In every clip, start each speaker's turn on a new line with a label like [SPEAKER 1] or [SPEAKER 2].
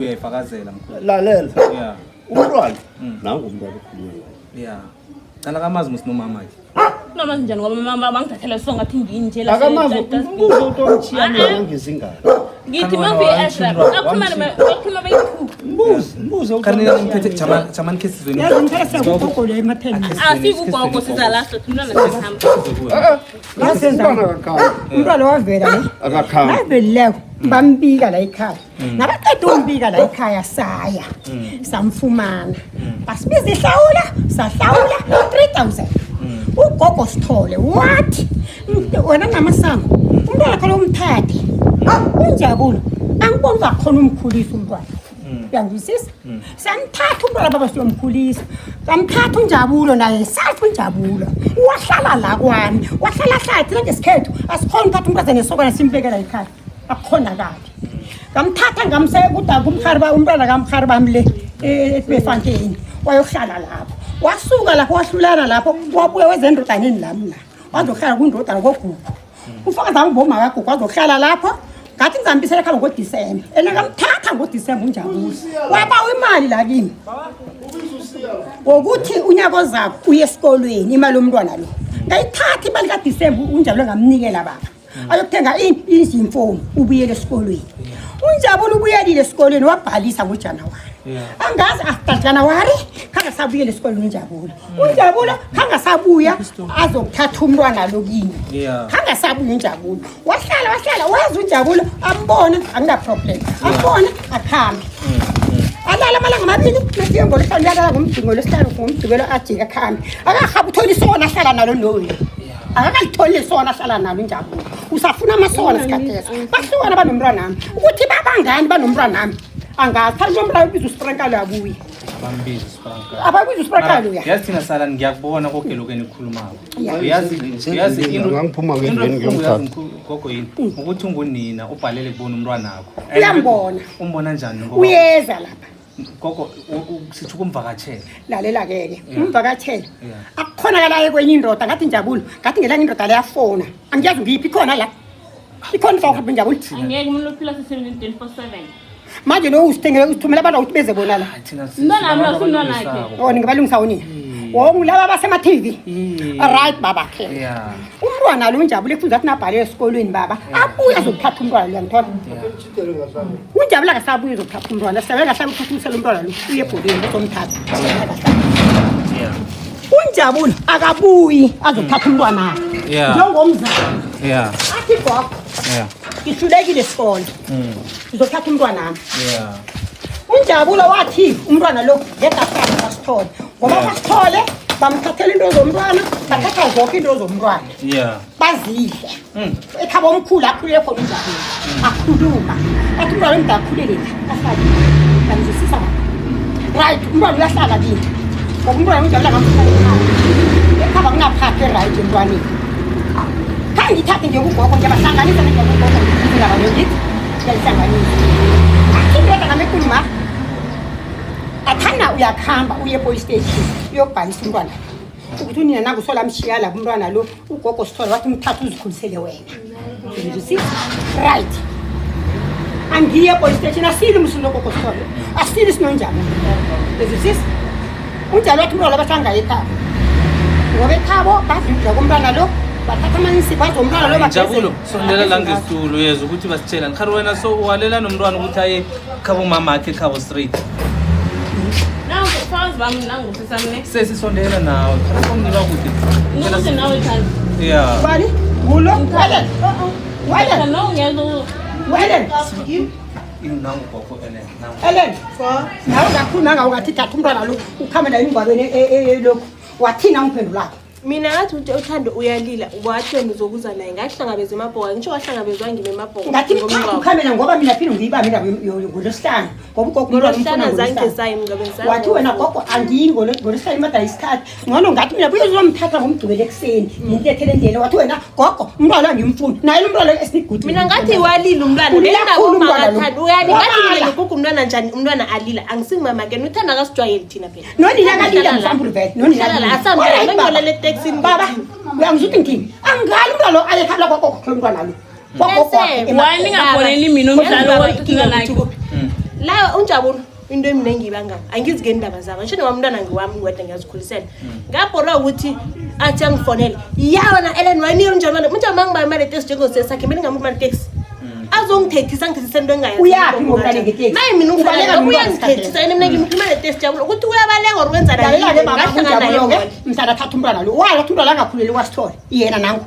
[SPEAKER 1] uyayifakazela mkhulu.
[SPEAKER 2] Lalela.
[SPEAKER 1] Yeah.
[SPEAKER 2] Umntwana nangu umntwana okhulunywa.
[SPEAKER 1] Yeah. Kana kamazi musinomama nje.
[SPEAKER 3] Noma njani ngoba mama bangithathela so ngathi nginje la.
[SPEAKER 2] Akamazi umbuzo utomthiyana ngizingane.
[SPEAKER 3] Ngithi mavi esra. Akhuluma bayithi.
[SPEAKER 2] Mbuzo
[SPEAKER 1] Kanina umphethe jamani kesizweni.
[SPEAKER 4] Yazingithatha kugogo ematheni.
[SPEAKER 3] Asikugogo sizalahla thina nasihamba.
[SPEAKER 4] Yasenza umntwana wavela le.
[SPEAKER 2] akakhamba.
[SPEAKER 4] Naveleko bambika la ekhaya. Nabaqeda umbika la ekhaya saya. Samfumana. Basibiza ihlawula, sahlawula 3000. Ugogo Sithole wathi wena namasango umntwana khalo umthathe. Unjabulo angiboni bakhona umkhulisa umntwana. Uyangizwisisa? Samthatha umntwana baba siyomkhulisa. Samthatha uNjabulo naye sathi uNjabulo wahlala la kwami. Wahlala hlathi ngesikhethu asikhona ukuthatha umntwana nesokana simpekela ekhaya. Akukhona kabi. Ngamthatha ngamseka kuda kumkhariba umntwana kamkhariba mle eFanteni. Wayohlala lapho. Wasuka lapho wahlulana lapho wabuya wezendodaneni lami la. Wazohlala kundodana kogugu. Ufakazi angiboma kagugu wazohlala lapho. Ngathi ngizambisela ekhaya ngoDisemba. Ngamthatha ngoDisemba uNjabulo. Waba imali la kimi. Ukuthi unyaka ozakho uye esikolweni imali yomntwana lo. Ngayithatha imali kaDisemba uNjabulo ngamnikela baba. Ayokuthenga izimfomu ubuyele esikolweni. uNjabulo ubuyelile esikolweni wabhalisa ngoJanuwari. Angazi after January khanga sabuyele esikolweni uNjabulo. uNjabulo khanga sabuya azokuthatha umntwana lo kimi. Khanga sabuya uNjabulo. Wahlala wazi uNjabulo ambone angina problem. Ambone akhambe. Alala amalanga amabili ngiye ngolosihlanu yalala ngomdingo lesihlanu ngomdibelo ajika khambe. Akahaba uthola isona ahlala nalo noyi. Akakalithola isona ahlala nalo uNjabulo. Usafuna amasona sikhatheso. Bahlukana banomntwana nami. Ukuthi babangani banomntwana nami. Angazi kanti umntwana ubiza uSprankalo yabuya.
[SPEAKER 1] Abambiza uSprankalo.
[SPEAKER 4] Ababiza uSprankalo ya.
[SPEAKER 1] Yazi thina sala ngiyakubona konke lokho enikhulumayo. Yazi
[SPEAKER 2] ngangiphuma ngendlini ngiyomthatha.
[SPEAKER 1] Gogo yini ukuthi ungunina ubhalele kubona umntwana wakho.
[SPEAKER 4] Uyambona.
[SPEAKER 1] Umbona njani ngoba
[SPEAKER 4] uyeza lapha.
[SPEAKER 1] Gogo sithi kumvakatshela.
[SPEAKER 4] Lalela ke umvakatshela. Akukhonakala kwenye indoda ngathi Njabulo, ngathi ngelanga indoda leyafona. Angiyazi ngiphi khona la. Ikhona sawuhamba Njabulo.
[SPEAKER 3] Angeke umuntu ophila sesemini 24/7.
[SPEAKER 4] Manje no usithengele uthumela abantu ukuthi beze bona la.
[SPEAKER 3] Mntwana nami usunona yakhe.
[SPEAKER 4] Oh ningabalungisa woni. Ngilaba basema TV. Right baba ke. Umntwana lo uNjabulo ekufuze athi nabhale esikolweni baba. Abuye azokuthatha umntwana lo ngithola. uNjabulo akasabuye uzokuthatha umntwana. Sebenza hlala ukuthuthusela umntwana lo uye ebhodini uzomthatha. uNjabulo akabuyi azokuthatha umntwana. Njengomzali. Athi gogo. Ihlulekile isikole. Ngizothatha umntwana nami. uNjabulo wathi umntwana lo ngekafana wasithole. Ngoba wasithole bamthathela into zomntwana, bathatha zonke into zomntwana. Bazidle. Ekhaba omkhulu akhulele khona uNjabulo. Akhuluma. Athi umntwana ngidakhulele la. Ahlala. Bangizisisa. Right, umntwana uyahlala kimi. Ngoba umntwana uNjabulo ngamthatha ekhaya. Ekhaba ngaphathe right emntwaneni. Ngithathe nje ugogo nje bahlanganisa nje ugogo ngaba ngithi ngiyahlanganisa akhindela ngamekhuluma athana uyakhamba uye police station uyobhalisa umntwana ukuthi unina nangu sola mshiya la umntwana lo ugogo Sithole wathi umthatha uzikhulisele wena ngizisi right angiye police station asili musulo ugogo Sithole asili sinonjani ngizisi unjalo wathi umntwana bahlanga ekhaya ngoba ekhabo bafika kumntwana lo bathatha amanisi bazomntwana lo
[SPEAKER 1] Njabulo sondela la ngesitulo yeza ukuthi basitshela ngikhari wena so walela nomntwana ukuthi aye khabo mama akhe khabo straight
[SPEAKER 3] Nangu fans bami nangu sisamne
[SPEAKER 1] sesisondela nawe khari songiba kude
[SPEAKER 3] Ngokuthi nawe ikhaya
[SPEAKER 1] yeah
[SPEAKER 4] bani ngulo wele
[SPEAKER 3] wele no ngezo
[SPEAKER 4] wele
[SPEAKER 1] inangu gogo
[SPEAKER 4] Ellen nawe ngakhuluma ngathi thatha umntwana lo ukhamba la ingwabeni lokho wathina ngiphendulako
[SPEAKER 5] mina ngathi uthando uyalila wathi wena uzokuza naye ngahlangabeza emabhoka ngisho wahlangabezwa ngime emabhoka
[SPEAKER 4] ngathi ukhamela ngoba mina phela ngiyibambe ngolosihlanu ngoba ugogo
[SPEAKER 5] ngolosihlanu zange sayi ngabenzana
[SPEAKER 4] wathi wena gogo angiyingo ngolosihlanu imada isikhathi ngono ngathi mina buye uzomthatha ngomgcibelo ekseni ngilethele indlela wathi wena gogo umntwana ngimfuna naye umntwana esinigudu
[SPEAKER 5] mina ngathi walila umntwana benda bomakathanda uyalila ngathi ngokugu umntwana njani umntwana alila angisingimama ke uthanda kasijwayeli thina phela
[SPEAKER 4] nonina kalila msambulu vele nonina
[SPEAKER 5] la asambula ngolele texini
[SPEAKER 4] baba uyangizuthi ngini angali umntwana lo ayekhala gogo umntwana lo
[SPEAKER 3] wani ngaboneli mina umdlalo wokuthula lakhe
[SPEAKER 5] la unjabulo into eminingi ibangani angizike indaba zabo ngisho noma umntwana ngiwami ngwede ngiyazikhulisela ngabhora ukuthi athi angifonele yawona Ellen wayini unjamana mntwana mangiba imali taxi njengosesakhe mina ngamuntu imali taxi azongithethisa ngithethisa into engayazi
[SPEAKER 4] uyaphi ngomntana ngeteksi
[SPEAKER 5] maye mina ufanele uyangithethisa yena mina ngimkhulumele taxi jabulo ukuthi uyabaleka ukwenza la
[SPEAKER 4] lalela baba unjabulo mhlala thatha umntwana lo wala ukuthi umntwana angakhuleli wasithola yena nangu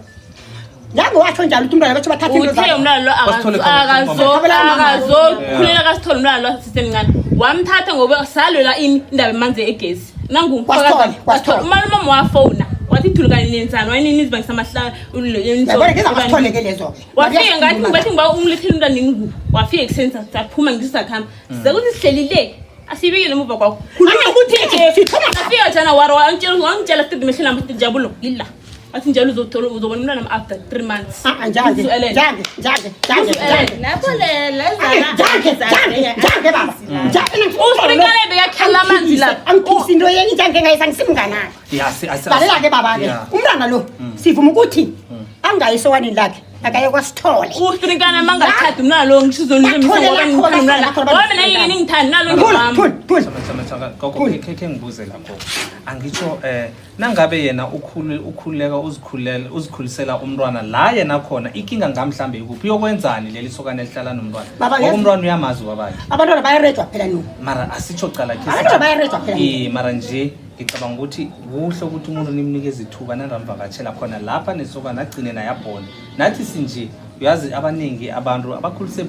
[SPEAKER 4] Njango watsho njalo ukuthi umntwana bathi bathatha into
[SPEAKER 3] uthe umntwana lo akazokhulela kasithola umntwana lo sisemncane wamthatha ngoba salwela indaba emanzi egesi nangu mama wafona wathi thulukani nenzana wayini nizibangisa amahlala
[SPEAKER 4] yabona ke zamasitholeke lezo
[SPEAKER 3] wafika ngathi ngiba umlethele umntwana ningu wafika kusenza saphuma ngisakhamba sekuthi sihlelile asibikele emuva kwakho ukuthi afika jana wangitshela sithi mehlela amajabulo lila athi njalo uzothola uzobona umntwana after 3 months
[SPEAKER 4] njake
[SPEAKER 5] lapho
[SPEAKER 4] njake baba
[SPEAKER 3] usinikale bekakhala amanzi la
[SPEAKER 4] angithisi into yenye njake ngayisangisimngana lalela ke baba ke umntwana lo sivuma ukuthi angayisowanini lakhe akaye kwasithole
[SPEAKER 3] usinikane mangathatha umntwana lo ngishizonile mina ngithanda nalo ngibamba
[SPEAKER 1] khe ngibuze lapho angitsho nangabe yena ukhululeka uzikhulisela umntwana la yena khona ikinga ngamhlambe ikuphi yokwenzani leli sokane elihlala nomntwana ngoba umntwana uyamazi wabanye
[SPEAKER 4] abantwana bayarejwa phela no
[SPEAKER 1] mara asitsho cala
[SPEAKER 4] abantwana bayarejwa phela
[SPEAKER 1] mara nje ngicabanga ukuthi kuhle ukuthi umuntu nimnikeze ithuba nangamvakatshela khona lapha nesokana agcine nayabhona nathi sinje uyazi abaningi abantu abakhulise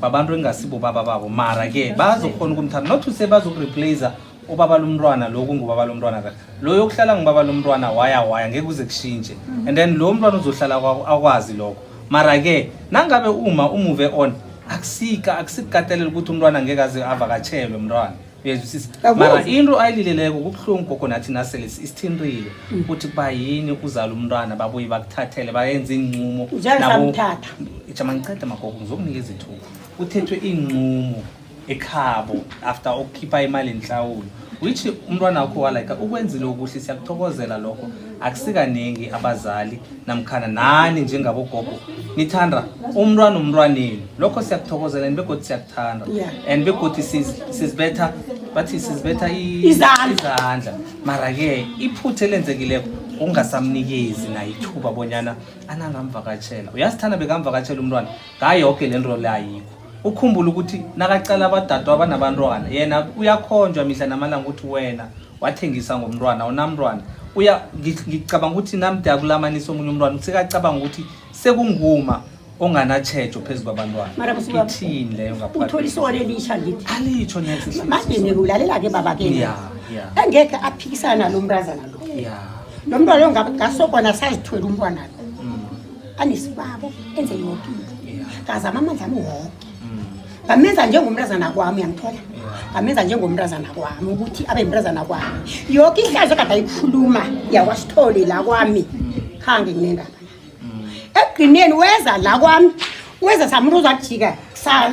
[SPEAKER 1] babantu engasibo baba babo mara ke bazokhona ukumthanda not to say bazokureplace ubaba lomntwana lokhu ngubaba lomntwana ka lo yokuhlala ngibaba lomntwana waya ngeke kuze kushintshe and then lo mntwana uzohlala akwazi lokho mara ke nangabe uma umove on akusikatelela ukuthi umntwana ngeke aze avakatshelwe umntwana uyezwisisa mara into ayilileleko kubhlungu gogo nathi nasele isithinrile ukuthi bayini uzala umntwana babuye bakuthathele bayenze inqumo
[SPEAKER 4] nabo
[SPEAKER 1] ijama ngicede magogo ngizokunikeza ithuba uthethwe inqumo ekhabo after ukukhipha imali enhlawulo which umntwana wakho walike ukwenzile ukuhle siyakuthokozela lokho akusikaningi abazali namkhana nani njengabo gogo nithanda umntwaneni lokho siyakuthokozela begodwa siyakuthanda and begodwa sizibetha bathi sizibetha izandla mara ke iphuthe lenzekileko ungasamnikezi na ithuba bonyana anangamvakatshela uyasithanda bekamvakatshela umntwana ngayo yonke lento layikho ukhumbula ukuthi nakacala abadadwa abanabantwana yena uyakhonjwa mihla namalanga ukuthi wena wathengisa ngomntwana unamntwana ngicabanga ukuthi namde akulamanisa omunye umntwana usekacabanga ukuthi sekunguma onganatshejo phezulu kwabantwana ithini leyo ngaphakathi
[SPEAKER 4] utholiswa lelisha ngithi
[SPEAKER 1] alitsho nethi
[SPEAKER 4] manje ngikulalela ke baba ke engeke aphikisana lo mrazana lo lo mntwana lo ngasokona sazithwele umntwana lo anisibabo enze yonke kazama amandla wonke ngamenza njengomrazana kwami uyangithola ngamenza njengomrazana kwami ukuthi abe imrazana kwami yonke ihlazo kade ayikhuluma yakwasithole la kwami khange nginendaba egcineni weza la kwami weza samruza jika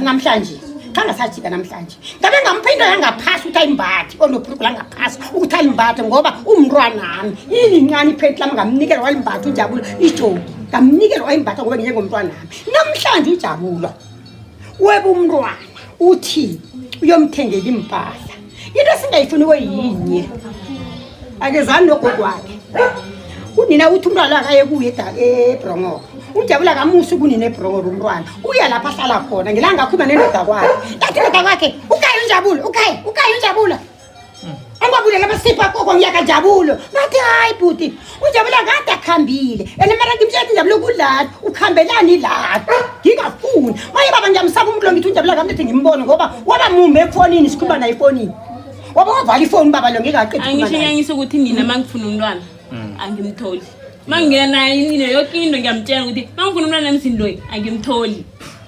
[SPEAKER 4] namhlanje khanga sajika namhlanje ngabe ngamphinda yangaphasi ukuthi ayimbathi onophurukula ngaphasi ukuthi ayimbathe ngoba umntwanami ilincane iphethe lami ngamnikela walimbatha uJabulo ijoki ngamnikela wayimbatha ngoba njengomntwanami namhlanje uJabulo weba umntwana uthi uyomthengela impahla into singayifuni kweyinye akezani nogogo wakhe unina uthi umntwana akaye kuye eBrongo uJabulo akamusi kunina eBrongo umntwana uya lapha ahlala khona ngelanga akhuma nendoda kwakhe kathi indoda kwakhe ukayi uJabulo angabule labasipha koko ngiyaka Jabulo bathi hayi buti uJabulo kade akhambile mara ngimtshela uJabulo kulapha ukhambelani lapha ngingafuni maye baba ngiyamsaba umuntu lo ngithi uJabulo akamlethe ngimbone ngoba waba mumbe efonini sikhuluma naye efonini waba wavala ifoni baba lo ngikaqedi
[SPEAKER 3] angishinyanyisa ukuthi nina mangifuna umntwana angimtholi mangena yini yonke into ngiyamtshela ukuthi mangifuna umntwana emsini loyi angimtholi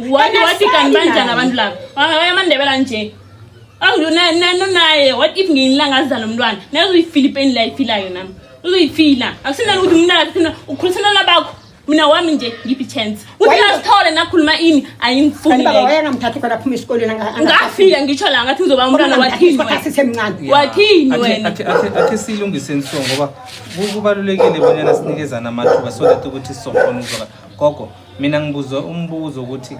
[SPEAKER 3] wathi kanti banjani abantu laba bayamandebela nje naye what if ngiyilangazana nomntwana nazo uyiphilippine life ilayo nami uzoyifila akusinani ukuthi umntwana ukhulisana nabakho mina wami nje ngiphi chance uthi nasithole nakhuluma ini ayimfuni
[SPEAKER 4] baba wayena mthatha kana phuma esikoleni
[SPEAKER 3] ngafika ngitsho la ngathi uzoba umntwana wathini wena
[SPEAKER 1] akhe silungiseni so ngoba kubalulekile bonyana sinikezana amathuba so that ukuthi sizokhona ukuzoba gogo mina ngibuza umbuzo ukuthi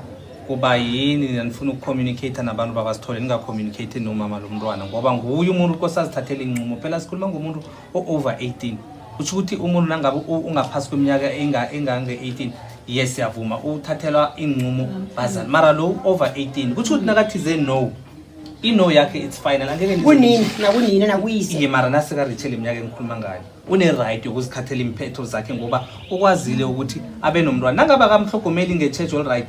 [SPEAKER 1] kuba yini nifuna ukucommunicate nabantu bakasithole ningacommunicate nomama lo mntwana ngoba nguye umuntu kosazithathela inqumo phela sikhuluma ngomuntu over 18 uthi ukuthi umuntu nangabe ungaphasi kweminyaka engange 18 yes siyavuma uthathelwa inqumo bazali mara lo over 18 kuthi ukuthi nakathize no ino yakhe it's final angeke
[SPEAKER 4] kunini nakunini nakuyise
[SPEAKER 1] mara nasika Rachel iminyaka engikhuluma ngayo une right yokuzikhathela imphetho zakhe ngoba ukwazile ukuthi abe nomntwana nangaba kamhlogomeli ngechurch all right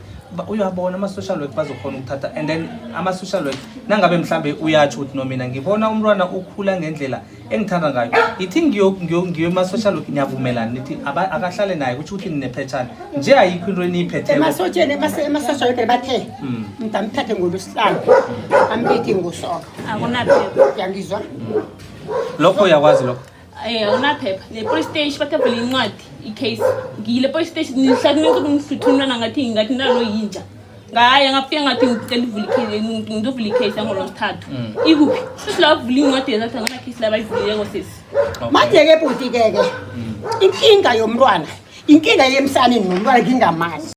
[SPEAKER 1] uyabona ama social work bazokhona ukuthatha and then ama social work nangabe mhlambe uyathi uthi nomina ngibona umntwana ukhula ngendlela engithanda ngayo ithi ngiyo ama social work ngiyavumelana nithi akahlale naye ukuthi uthi ninephethana nje ayikho into eniphethe
[SPEAKER 4] emasotsheni ama social work bathe mntamthathe ngolosihlanu ambethi ngosoka
[SPEAKER 3] akunaphepha
[SPEAKER 4] yangizwa
[SPEAKER 1] lokho yakwazi lokho
[SPEAKER 3] akunaphepha le police station bathebhela incwadi icase ngile police station nihlakunika umhluthu umntwana ngathi nalo yinja ngaya ngafika ngathi ngicela ngizovula icase yangolosithathu ikuphi sesila vula incwadi yezathi ngana case la bayivulileko sesi
[SPEAKER 4] manje ke buti ke inkinga yomntwana inkinga yemsaneni nomntwana ngingamazi